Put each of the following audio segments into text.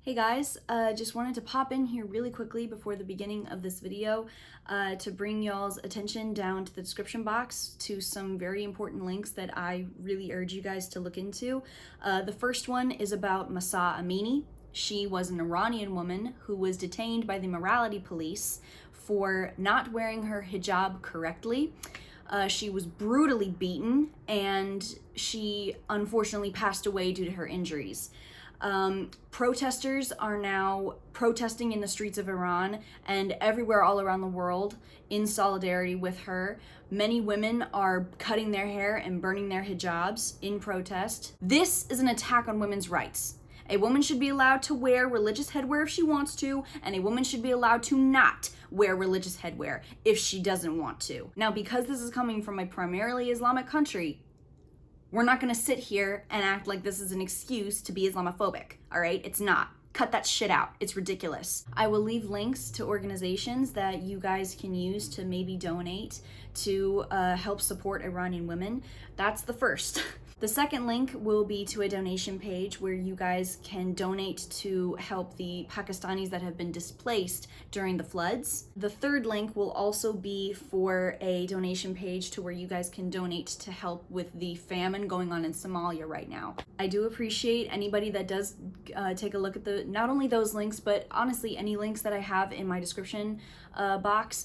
Hey guys, just wanted to pop in here really quickly before the beginning of this video to bring y'all's attention down to the description box to some very important links that I really urge you guys to look into. The first one is about Mahsa Amini. She was an Iranian woman who was detained by the morality police for not wearing her hijab correctly. She was brutally beaten and she unfortunately passed away due to her injuries. Protesters are now protesting in the streets of Iran and everywhere all around the world in solidarity with her. Many women are cutting their hair and burning their hijabs in protest. This is an attack on women's rights. A woman should be allowed to wear religious headwear if she wants to, and a woman should be allowed to not wear religious headwear if she doesn't want to. Now, because this is coming from a primarily Islamic country, we're not gonna sit here and act like this is an excuse to be Islamophobic, all right? It's not. Cut that shit out. It's ridiculous. I will leave links to organizations that you guys can use to maybe donate to help support Iranian women. That's the first. The second link will be to a donation page where you guys can donate to help the Pakistanis that have been displaced during the floods. The third link will also be for a donation page to where you guys can donate to help with the famine going on in Somalia right now. I do appreciate anybody that does take a look at not only those links, but honestly any links that I have in my description box.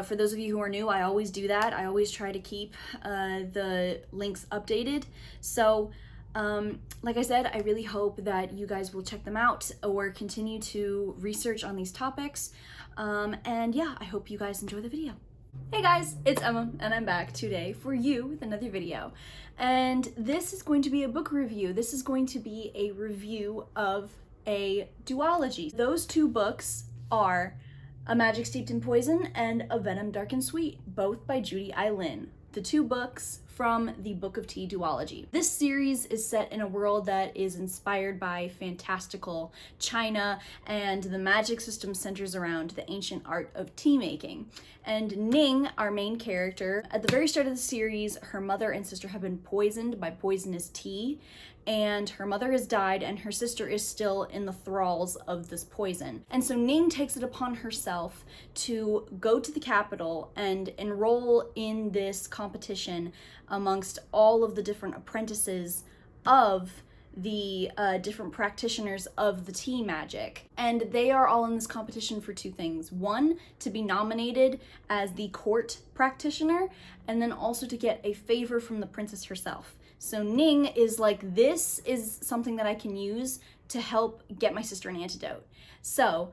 For those of you who are new, I always do that. I always try to keep the links updated. So, like I said, I really hope that you guys will check them out or continue to research on these topics. And yeah, I hope you guys enjoy the video. Hey guys, it's Emma, and I'm back today for you with another video. And this is going to be a book review. This is going to be a review of a duology. Those two books are A Magic Steeped in Poison and A Venom Dark and Sweet, both by Judy. The two books from the Book of Tea Duology. This series is set in a world that is inspired by fantastical China, and the magic system centers around the ancient art of tea making. And Ning, our main character, at the very start of the series, her mother and sister have been poisoned by poisonous tea, and her mother has died and her sister is still in the thralls of this poison. And so Ning takes it upon herself to go to the capital and enroll in this competition amongst all of the different apprentices of the different practitioners of the tea magic. And they are all in this competition for two things. One, to be nominated as the court practitioner, and then also to get a favor from the princess herself. So Ning is like, this is something that I can use to help get my sister an antidote. So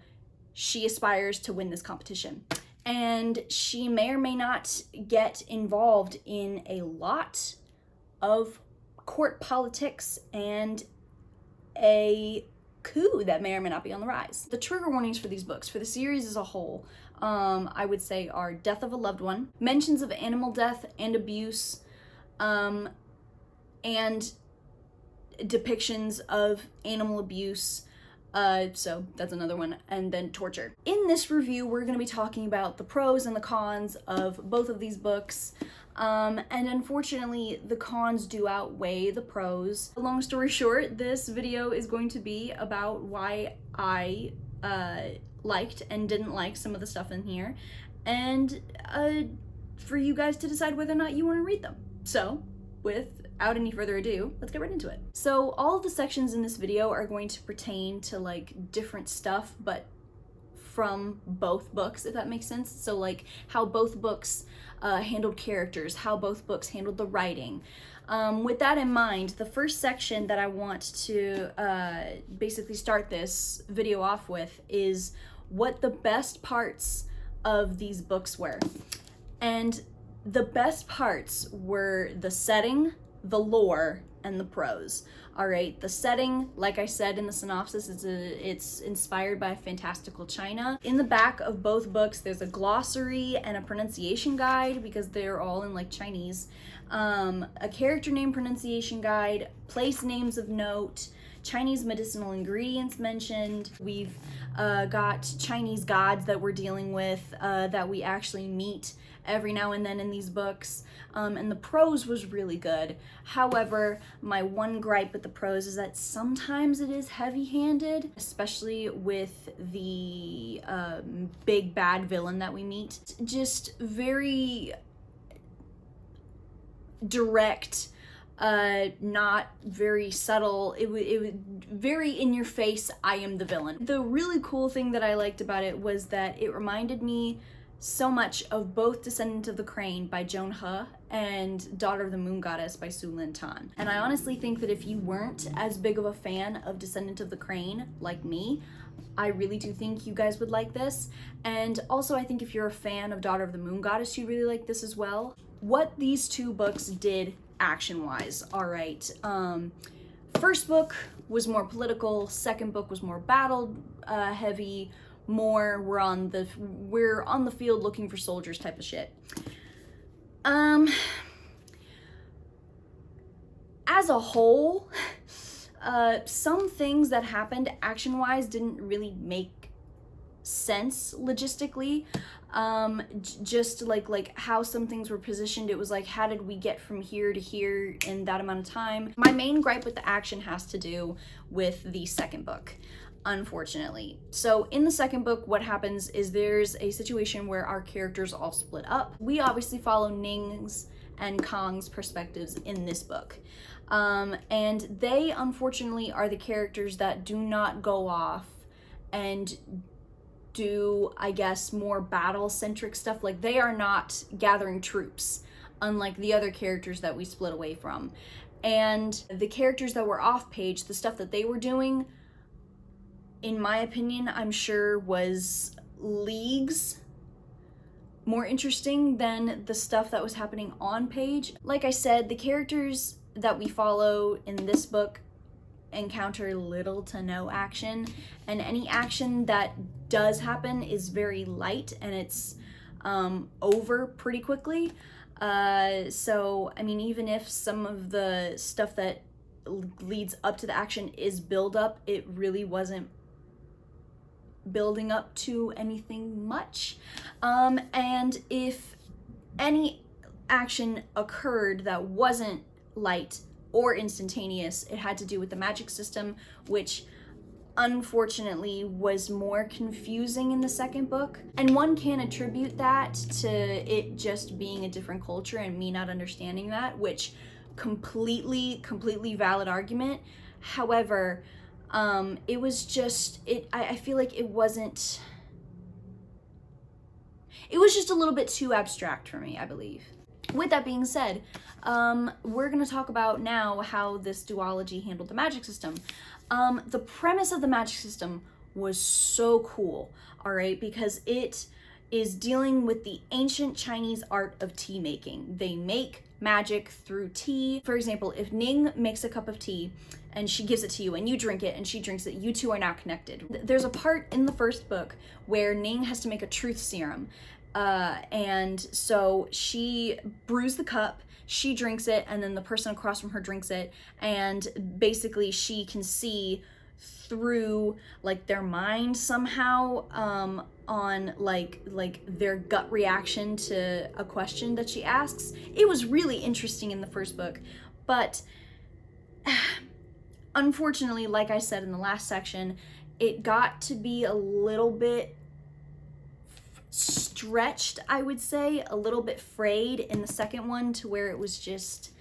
she aspires to win this competition. And she may or may not get involved in a lot of court politics and a coup that may or may not be on the rise. The trigger warnings for these books, for the series as a whole, I would say are death of a loved one, mentions of animal death and abuse, and depictions of animal abuse. So that's another one, and then torture. In this review, we're going to be talking about the pros and the cons of both of these books, and unfortunately, the cons do outweigh the pros. Long story short, this video is going to be about why I liked and didn't like some of the stuff in here, and for you guys to decide whether or not you want to read them. So, without any further ado, let's get right into it. So all of the sections in this video are going to pertain to like different stuff, but from both books, if that makes sense. So like how both books handled characters, how both books handled the writing. With that in mind, the first section that I want to basically start this video off with is what the best parts of these books were. And the best parts were the setting, the lore, and the prose. All right, the setting, like I said in the synopsis, it's inspired by fantastical China. In the back of both books, there's a glossary and a pronunciation guide because they're all in like Chinese. A character name pronunciation guide, place names of note, Chinese medicinal ingredients mentioned. We've got Chinese gods that we're dealing with that we actually meet every now and then in these books. And the prose was really good. However, my one gripe with the prose is that sometimes it is heavy-handed, especially with the big bad villain that we meet. Just very direct, not very subtle. It was very in your face, I am the villain. The really cool thing that I liked about it was that it reminded me so much of both Descendant of the Crane by Joan He and Daughter of the Moon Goddess by Su Lin Tan. And I honestly think that if you weren't as big of a fan of Descendant of the Crane like me, I really do think you guys would like this. And also I think if you're a fan of Daughter of the Moon Goddess, you'd really like this as well. What these two books did action-wise, all right. First book was more political, second book was more battle heavy, more we're on the field looking for soldiers type of shit. As a whole, some things that happened action-wise didn't really make sense logistically. Just like how some things were positioned, it was like, how did we get from here to here in that amount of time? My main gripe with the action has to do with the second book, unfortunately. So in the second book, what happens is there's a situation where our characters all split up. We obviously follow Ning's and Kong's perspectives in this book. And they unfortunately are the characters that do not go off and do, I guess, more battle-centric stuff. Like, they are not gathering troops, unlike the other characters that we split away from. And the characters that were off-page, the stuff that they were doing, in my opinion, I'm sure was leagues more interesting than the stuff that was happening on page. Like I said, the characters that we follow in this book encounter little to no action, and any action that does happen is very light and it's over pretty quickly. So, I mean, even if some of the stuff that leads up to the action is build up, it really wasn't building up to anything much. And if any action occurred that wasn't light or instantaneous, it had to do with the magic system, which unfortunately was more confusing in the second book. And one can attribute that to it just being a different culture and me not understanding that, which completely valid argument. However, it was just, I feel like it was just a little bit too abstract for me, I believe. With that being said, we're going to talk about now how this duology handled the magic system. The premise of the magic system was so cool, all right, because it is dealing with the ancient Chinese art of tea making. They make magic through tea. For example, if Ning makes a cup of tea and she gives it to you and you drink it and she drinks it, you two are now connected. There's a part in the first book where Ning has to make a truth serum. And so she brews the cup, she drinks it, and then the person across from her drinks it, and basically she can see through like their mind somehow on like their gut reaction to a question that she asks. It was really interesting in the first book, but unfortunately, like I said in the last section, it got to be a little bit stretched, I would say, a little bit frayed in the second one, to where it was just,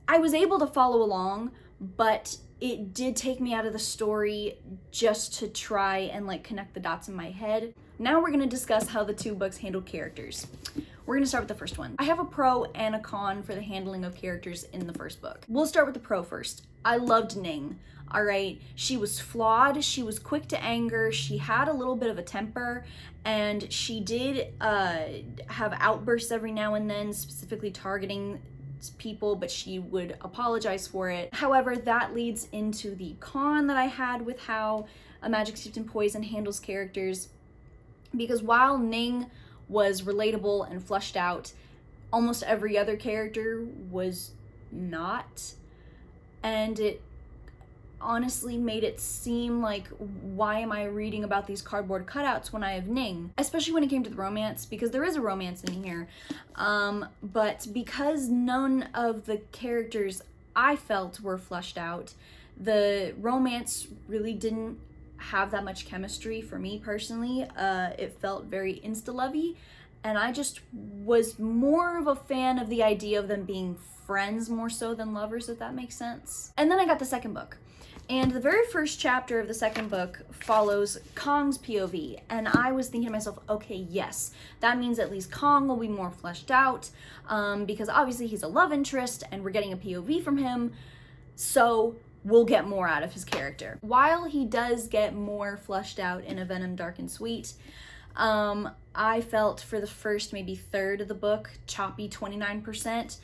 I was able to follow along, but it did take me out of the story just to try and like connect the dots in my head. Now we're going to discuss how the two books handled characters. We're going to start with the first one. I have a pro and a con for the handling of characters in the first book. We'll start with the pro first. I loved Ning. All right, she was flawed, she was quick to anger, she had a little bit of a temper, and she did have outbursts every now and then, specifically targeting people, but she would apologize for it. However, that leads into the con that I had with how A Magic Steeped in Poison handles characters, because while Ning was relatable and fleshed out, almost every other character was not, and it honestly made it seem like, why am I reading about these cardboard cutouts when I have Ning? Especially when it came to the romance, because there is a romance in here. But because none of the characters I felt were fleshed out, the romance really didn't have that much chemistry for me personally. It felt very insta-lovey, and I just was more of a fan of the idea of them being friends more so than lovers, if that makes sense. And then I got the second book. And the very first chapter of the second book follows Kong's POV. And I was thinking to myself, okay, yes, that means at least Kong will be more fleshed out, because obviously he's a love interest and we're getting a POV from him. So we'll get more out of his character. While he does get more fleshed out in A Venom Dark and Sweet, I felt for the first maybe third of the book, choppy 29%,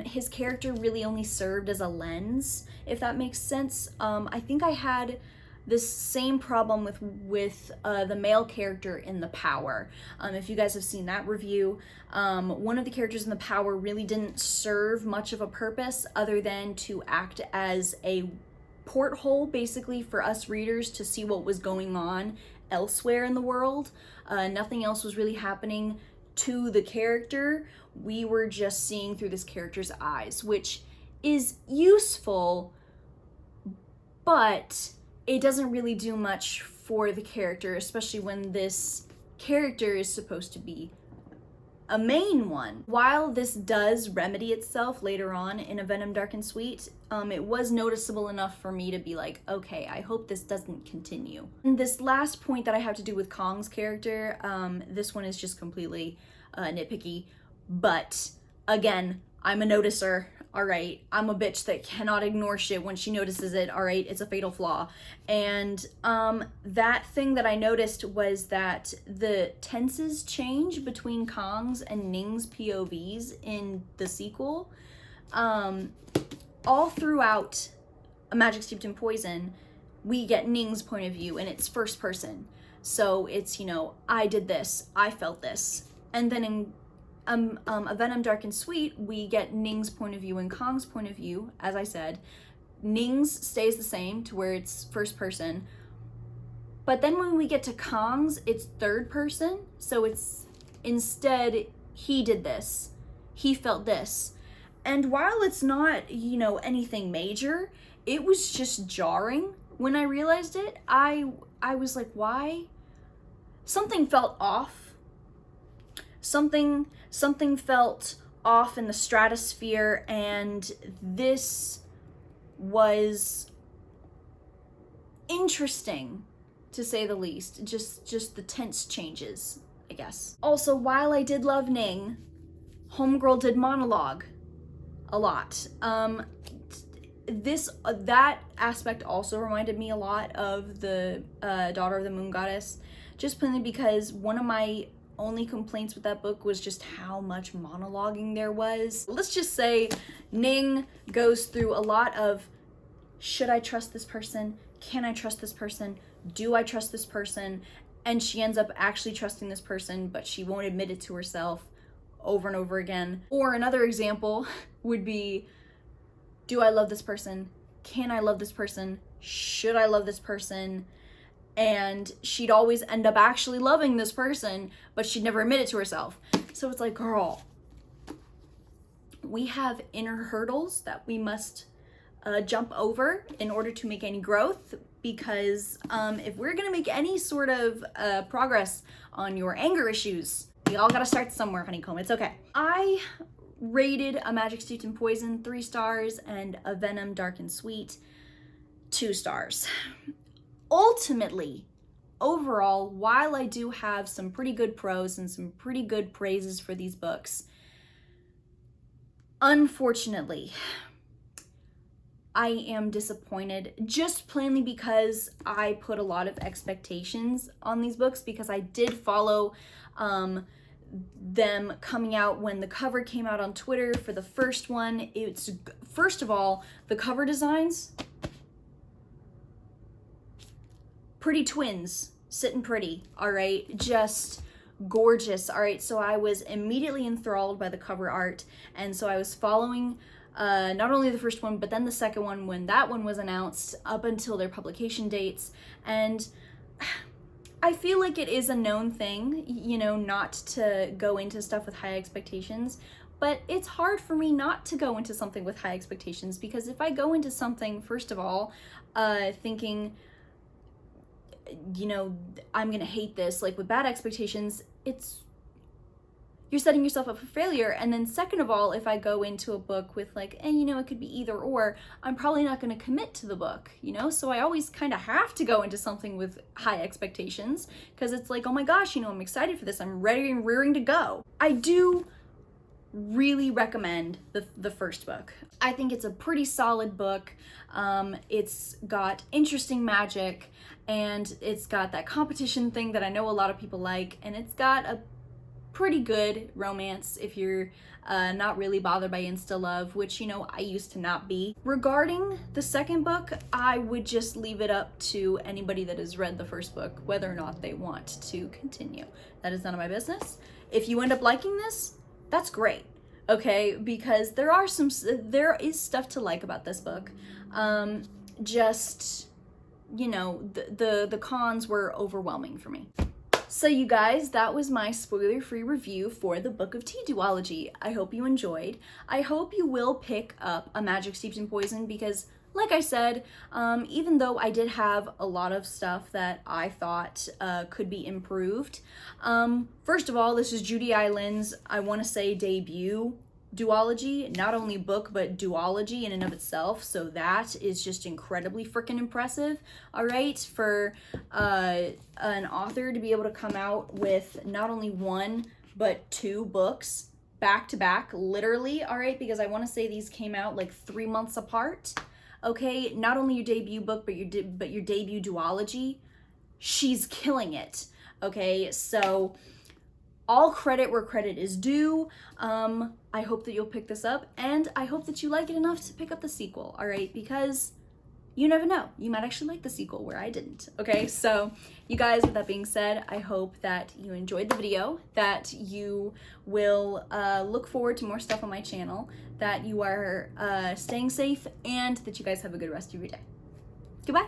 his character really only served as a lens, if that makes sense. I think I had this same problem with the male character in The Power. If you guys have seen that review, one of the characters in The Power really didn't serve much of a purpose other than to act as a porthole, basically, for us readers to see what was going on elsewhere in the world. Nothing else was really happening to the character. We were just seeing through this character's eyes, which is useful, but it doesn't really do much for the character, especially when this character is supposed to be a main one. While this does remedy itself later on in A Venom Dark and Sweet, it was noticeable enough for me to be like, okay, I hope this doesn't continue. And this last point that I have to do with Kong's character, this one is just completely nitpicky, but again, I'm a noticer. All right, I'm a bitch that cannot ignore shit when she notices it. All right, it's a fatal flaw. And that thing that I noticed was that the tenses change between Kong's and Ning's POVs in the sequel. All throughout A Magic Steeped in Poison, we get Ning's point of view, and it's first person. So it's, you know, I did this, I felt this. And then in A Venom Dark and Sweet, we get Ning's point of view and Kong's point of view. As I said, Ning's stays the same to where it's first person, but then when we get to Kong's, it's third person. So it's instead, he did this, he felt this. And while it's not, you know, anything major, it was just jarring when I realized it. I was like, why? Something felt off. Something felt off in the stratosphere, and this was interesting, to say the least. Just the tense changes, I guess. Also, while I did love Ning, Homegirl did monologue a lot. That aspect also reminded me a lot of the Daughter of the Moon Goddess, just plainly because one of my only complaints with that book was just how much monologuing there was. Let's just say Ning goes through a lot of, should I trust this person? Can I trust this person? Do I trust this person? And she ends up actually trusting this person, but she won't admit it to herself over and over again. Or another example would be, do I love this person? Can I love this person? Should I love this person? And she'd always end up actually loving this person, but she'd never admit it to herself. So it's like, girl, we have inner hurdles that we must jump over in order to make any growth, because if we're gonna make any sort of progress on your anger issues, we all gotta start somewhere, honeycomb. It's okay. I rated A Magic Steeped in Poison 3 stars and A Venom Dark and Sweet 2 stars. Ultimately, overall, while I do have some pretty good pros and some pretty good praises for these books, unfortunately, I am disappointed, just plainly because I put a lot of expectations on these books, because I did follow them coming out when the cover came out on Twitter for the first one. It's, first of all, the cover designs, pretty twins, sitting pretty, all right, just gorgeous, all right. So I was immediately enthralled by the cover art, and so I was following not only the first one, but then the second one when that one was announced up until their publication dates. And I feel like it is a known thing, you know, not to go into stuff with high expectations, but it's hard for me not to go into something with high expectations, because if I go into something, first of all, thinking, you know, I'm gonna hate this, like with bad expectations, you're setting yourself up for failure. And then second of all, if I go into a book with like, you know, it could be either or, I'm probably not going to commit to the book, you know? So I always kind of have to go into something with high expectations, because it's like, oh my gosh, you know, I'm excited for this. I'm ready and rearing to go. I do really recommend the first book. I think it's a pretty solid book. It's got interesting magic, and it's got that competition thing that I know a lot of people like, and it's got a pretty good romance if you're not really bothered by insta love, which, you know, I used to not be. Regarding the second book, I would just leave it up to anybody that has read the first book whether or not they want to continue. That is none of my business. If you end up liking this, that's great, okay? Because there is stuff to like about this book. Just, you know, the cons were overwhelming for me. So you guys, that was my spoiler-free review for the Book of Tea Duology. I hope you enjoyed. I hope you will pick up A Magic Steeped in Poison, because like I said, even though I did have a lot of stuff that I thought could be improved, first of all, this is Judy Island's, I want to say, debut duology, not only book, but duology in and of itself. So that is just incredibly freaking impressive, all right, for an author to be able to come out with not only one, but 2 books back to back, literally, all right, because I want to say these came out like 3 months apart, okay? Not only your debut book, but your debut duology. She's killing it, okay? So all credit where credit is due. I hope that you'll pick this up, and I hope that you like it enough to pick up the sequel, all right? Because you never know, you might actually like the sequel where I didn't, okay? So you guys, with that being said, I hope that you enjoyed the video, that you will look forward to more stuff on my channel, that you are staying safe, and that you guys have a good rest of your day. Goodbye.